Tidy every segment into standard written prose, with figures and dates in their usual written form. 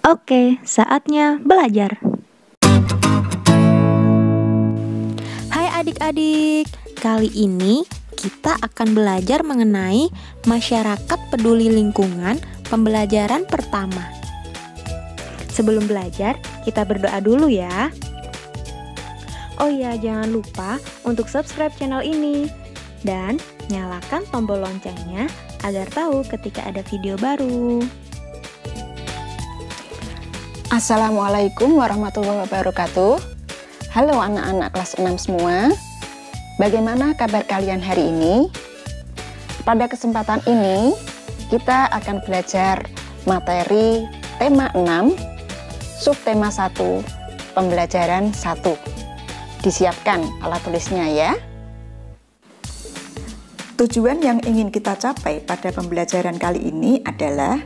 Oke, saatnya belajar. Hai adik-adik, kali ini kita akan belajar mengenai masyarakat peduli lingkungan pembelajaran pertama. Sebelum belajar, kita berdoa dulu ya. Oh iya, jangan lupa untuk subscribe channel ini dan nyalakan tombol loncengnya agar tahu ketika ada video baru. Assalamualaikum warahmatullahi wabarakatuh. Halo anak-anak kelas 6 semua. Bagaimana kabar kalian hari ini? Pada kesempatan ini, kita akan belajar materi tema 6, subtema 1, pembelajaran 1. Disiapkan alat tulisnya ya. Tujuan yang ingin kita capai pada pembelajaran kali ini adalah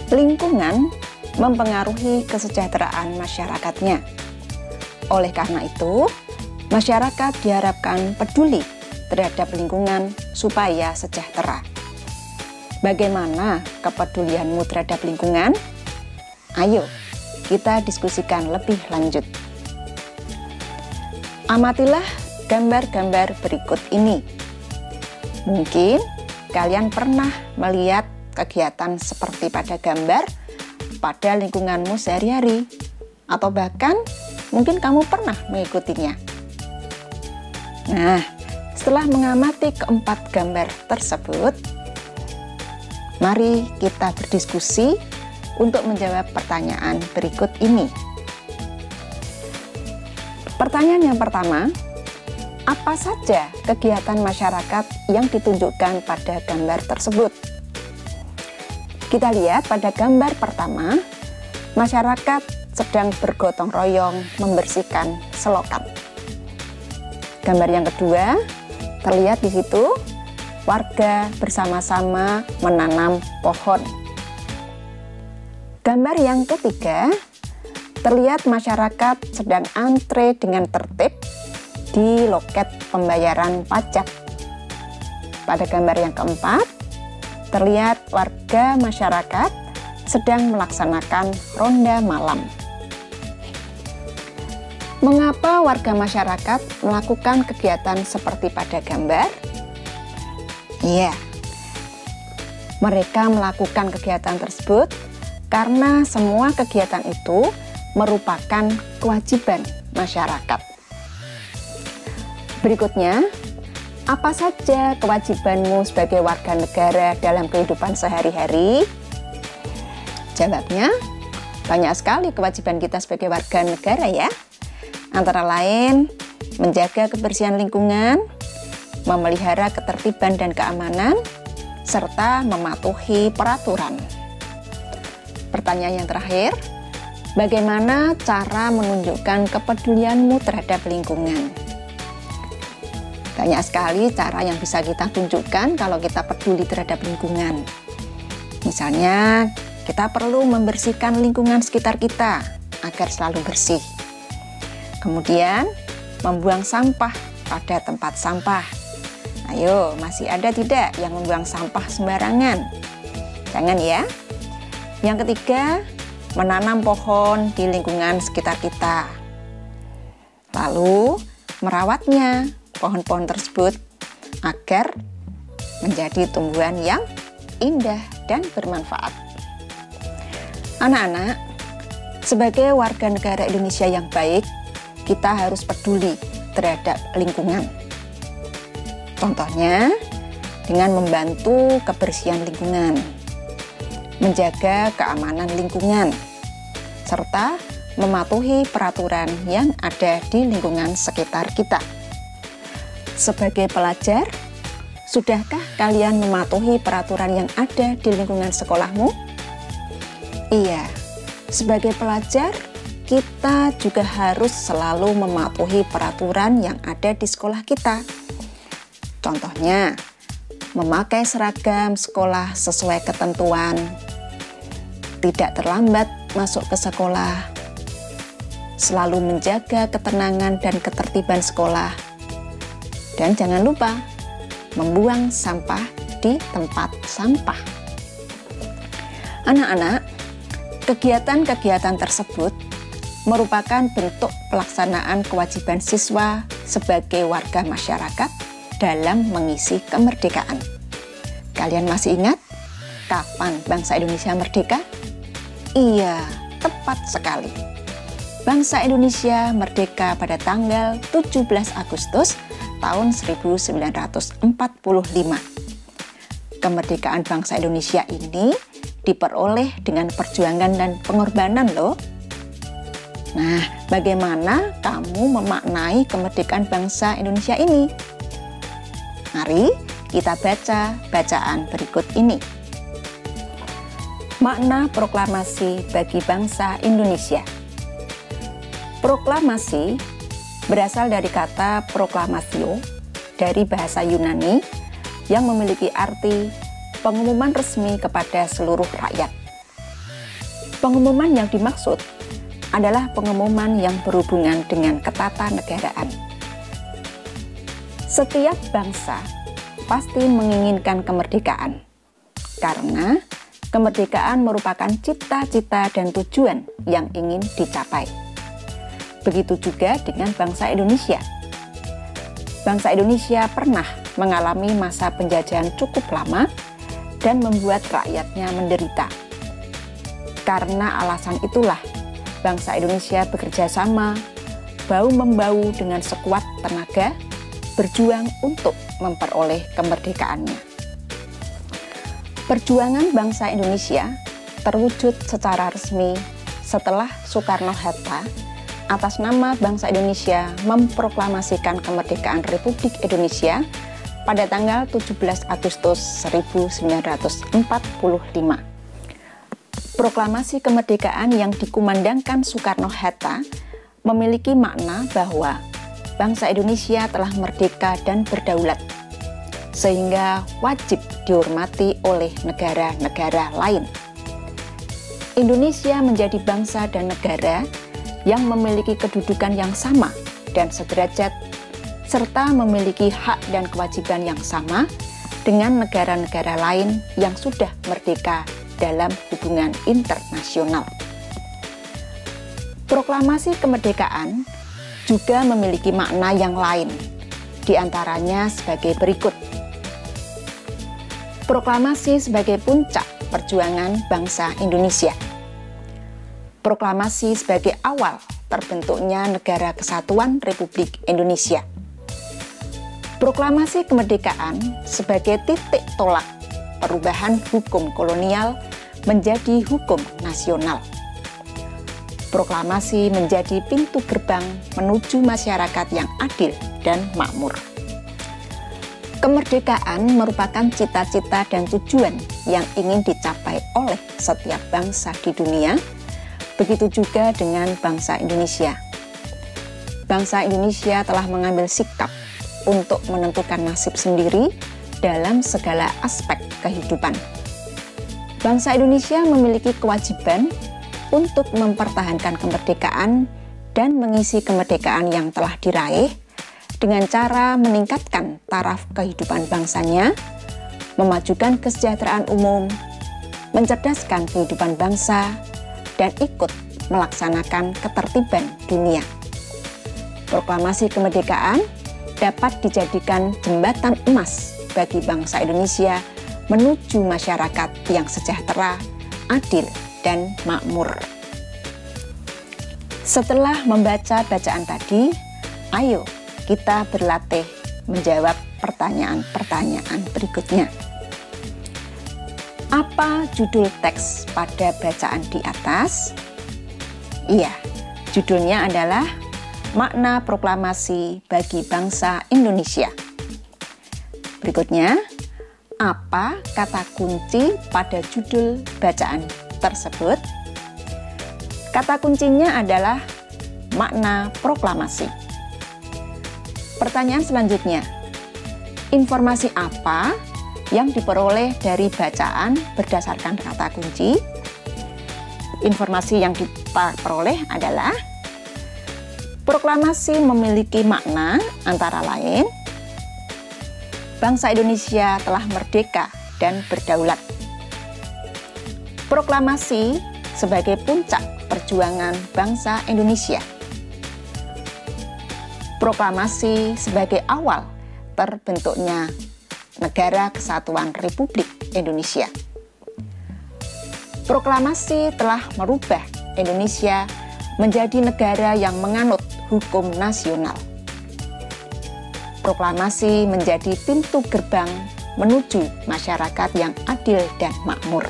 lingkungan mempengaruhi kesejahteraan masyarakatnya. Oleh karena itu, masyarakat diharapkan peduli terhadap lingkungan supaya sejahtera. Bagaimana kepedulianmu terhadap lingkungan? Ayo, kita diskusikan lebih lanjut. Amatilah gambar-gambar berikut ini. Mungkin kalian pernah melihat kegiatan seperti pada gambar pada lingkunganmu sehari-hari, atau bahkan mungkin kamu pernah mengikutinya. Nah, setelah mengamati keempat gambar tersebut, mari kita berdiskusi untuk menjawab pertanyaan berikut ini. Pertanyaan yang pertama, apa saja kegiatan masyarakat yang ditunjukkan pada gambar tersebut? Kita lihat pada gambar pertama, masyarakat sedang bergotong royong membersihkan selokan. Gambar yang kedua, terlihat di situ warga bersama-sama menanam pohon. Gambar yang ketiga, terlihat masyarakat sedang antre dengan tertib di loket pembayaran pajak. Pada gambar yang keempat, terlihat warga masyarakat sedang melaksanakan ronda malam. Mengapa warga masyarakat melakukan kegiatan seperti pada gambar? Iya, mereka melakukan kegiatan tersebut karena semua kegiatan itu merupakan kewajiban masyarakat. Berikutnya, apa saja kewajibanmu sebagai warga negara dalam kehidupan sehari-hari? Jawabnya, banyak sekali kewajiban kita sebagai warga negara ya. Antara lain, menjaga kebersihan lingkungan, memelihara ketertiban dan keamanan, serta mematuhi peraturan. Pertanyaan yang terakhir, bagaimana cara menunjukkan kepedulianmu terhadap lingkungan? Banyak sekali cara yang bisa kita tunjukkan kalau kita peduli terhadap lingkungan. Misalnya, kita perlu membersihkan lingkungan sekitar kita agar selalu bersih. Kemudian, membuang sampah pada tempat sampah. Ayo, masih ada tidak yang membuang sampah sembarangan? Jangan ya. Yang ketiga, menanam pohon di lingkungan sekitar kita. Lalu, merawatnya pohon-pohon tersebut agar menjadi tumbuhan yang indah dan bermanfaat. Anak-anak, sebagai warga negara Indonesia yang baik, kita harus peduli terhadap lingkungan. Contohnya, dengan membantu kebersihan lingkungan, menjaga keamanan lingkungan, serta mematuhi peraturan yang ada di lingkungan sekitar kita. Sebagai pelajar, sudahkah kalian mematuhi peraturan yang ada di lingkungan sekolahmu? Iya, sebagai pelajar, kita juga harus selalu mematuhi peraturan yang ada di sekolah kita. Contohnya, memakai seragam sekolah sesuai ketentuan, tidak terlambat masuk ke sekolah, selalu menjaga ketenangan dan ketertiban sekolah. Dan jangan lupa membuang sampah di tempat sampah. Anak-anak, kegiatan-kegiatan tersebut merupakan bentuk pelaksanaan kewajiban siswa sebagai warga masyarakat dalam mengisi kemerdekaan. Kalian masih ingat kapan bangsa Indonesia merdeka? Iya, tepat sekali. Bangsa Indonesia merdeka pada tanggal 17 Agustus tahun 1945. Kemerdekaan bangsa Indonesia ini diperoleh dengan perjuangan dan pengorbanan loh. Nah, bagaimana kamu memaknai kemerdekaan bangsa Indonesia ini? Mari kita baca bacaan berikut ini. Makna proklamasi bagi bangsa Indonesia. Proklamasi berasal dari kata proklamatio dari bahasa Yunani yang memiliki arti pengumuman resmi kepada seluruh rakyat. Pengumuman yang dimaksud adalah pengumuman yang berhubungan dengan ketatanegaraan. Setiap bangsa pasti menginginkan kemerdekaan, karena kemerdekaan merupakan cita-cita dan tujuan yang ingin dicapai. Begitu juga dengan bangsa Indonesia. Bangsa Indonesia pernah mengalami masa penjajahan cukup lama dan membuat rakyatnya menderita. Karena alasan itulah, bangsa Indonesia bekerja sama, bahu-membahu dengan sekuat tenaga, berjuang untuk memperoleh kemerdekaannya. Perjuangan bangsa Indonesia terwujud secara resmi setelah Soekarno-Hatta atas nama bangsa Indonesia memproklamasikan kemerdekaan Republik Indonesia pada tanggal 17 Agustus 1945. Proklamasi kemerdekaan yang dikumandangkan Soekarno-Hatta memiliki makna bahwa bangsa Indonesia telah merdeka dan berdaulat, sehingga wajib dihormati oleh negara-negara lain. Indonesia menjadi bangsa dan negara yang memiliki kedudukan yang sama dan sederajat, serta memiliki hak dan kewajiban yang sama dengan negara-negara lain yang sudah merdeka dalam hubungan internasional. Proklamasi kemerdekaan juga memiliki makna yang lain, di antaranya sebagai berikut. Proklamasi sebagai puncak perjuangan bangsa Indonesia. Proklamasi sebagai awal terbentuknya Negara Kesatuan Republik Indonesia. Proklamasi kemerdekaan sebagai titik tolak perubahan hukum kolonial menjadi hukum nasional. Proklamasi menjadi pintu gerbang menuju masyarakat yang adil dan makmur. Kemerdekaan merupakan cita-cita dan tujuan yang ingin dicapai oleh setiap bangsa di dunia. Begitu juga dengan bangsa Indonesia. Bangsa Indonesia telah mengambil sikap untuk menentukan nasib sendiri dalam segala aspek kehidupan. Bangsa Indonesia memiliki kewajiban untuk mempertahankan kemerdekaan dan mengisi kemerdekaan yang telah diraih dengan cara meningkatkan taraf kehidupan bangsanya, memajukan kesejahteraan umum, mencerdaskan kehidupan bangsa, dan ikut melaksanakan ketertiban dunia. Proklamasi kemerdekaan dapat dijadikan jembatan emas bagi bangsa Indonesia menuju masyarakat yang sejahtera, adil, dan makmur. Setelah membaca bacaan tadi, ayo kita berlatih menjawab pertanyaan-pertanyaan berikutnya. Apa judul teks pada bacaan di atas? Iya, judulnya adalah Makna Proklamasi bagi Bangsa Indonesia. Berikutnya, apa kata kunci pada judul bacaan tersebut? Kata kuncinya adalah makna proklamasi. Pertanyaan selanjutnya, informasi apa yang diperoleh dari bacaan berdasarkan kata kunci? Informasi yang kita peroleh adalah Proklamasi memiliki makna antara lain, bangsa Indonesia telah merdeka dan berdaulat. Proklamasi sebagai puncak perjuangan bangsa Indonesia. Proklamasi sebagai awal terbentuknya Negara Kesatuan Republik Indonesia. Proklamasi telah merubah Indonesia menjadi negara yang menganut hukum nasional. Proklamasi menjadi pintu gerbang menuju masyarakat yang adil dan makmur.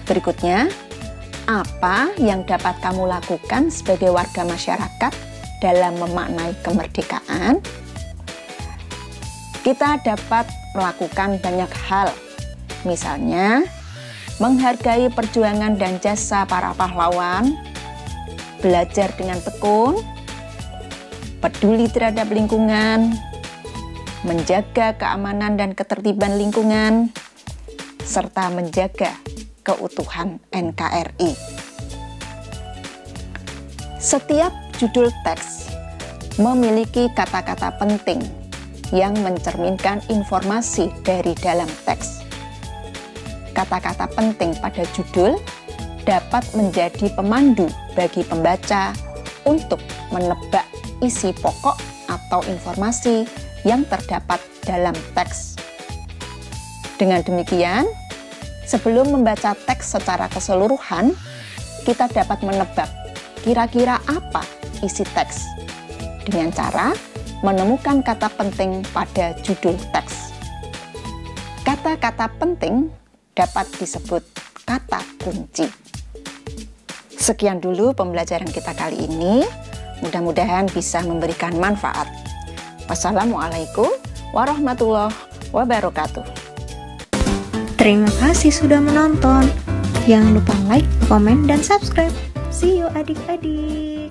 Berikutnya, apa yang dapat kamu lakukan sebagai warga masyarakat dalam memaknai kemerdekaan? Kita dapat melakukan banyak hal, misalnya menghargai perjuangan dan jasa para pahlawan, belajar dengan tekun, peduli terhadap lingkungan, menjaga keamanan dan ketertiban lingkungan, serta menjaga keutuhan NKRI. Setiap judul teks memiliki kata-kata penting yang mencerminkan informasi dari dalam teks. Kata-kata penting pada judul dapat menjadi pemandu bagi pembaca untuk menebak isi pokok atau informasi yang terdapat dalam teks. Dengan demikian, sebelum membaca teks secara keseluruhan, kita dapat menebak kira-kira apa isi teks dengan cara menemukan kata penting pada judul teks. Kata-kata penting dapat disebut kata kunci. Sekian dulu pembelajaran kita kali ini. Mudah-mudahan bisa memberikan manfaat. Wassalamualaikum warahmatullahi wabarakatuh. Terima kasih sudah menonton. Jangan lupa like, komen, dan subscribe. See you adik-adik.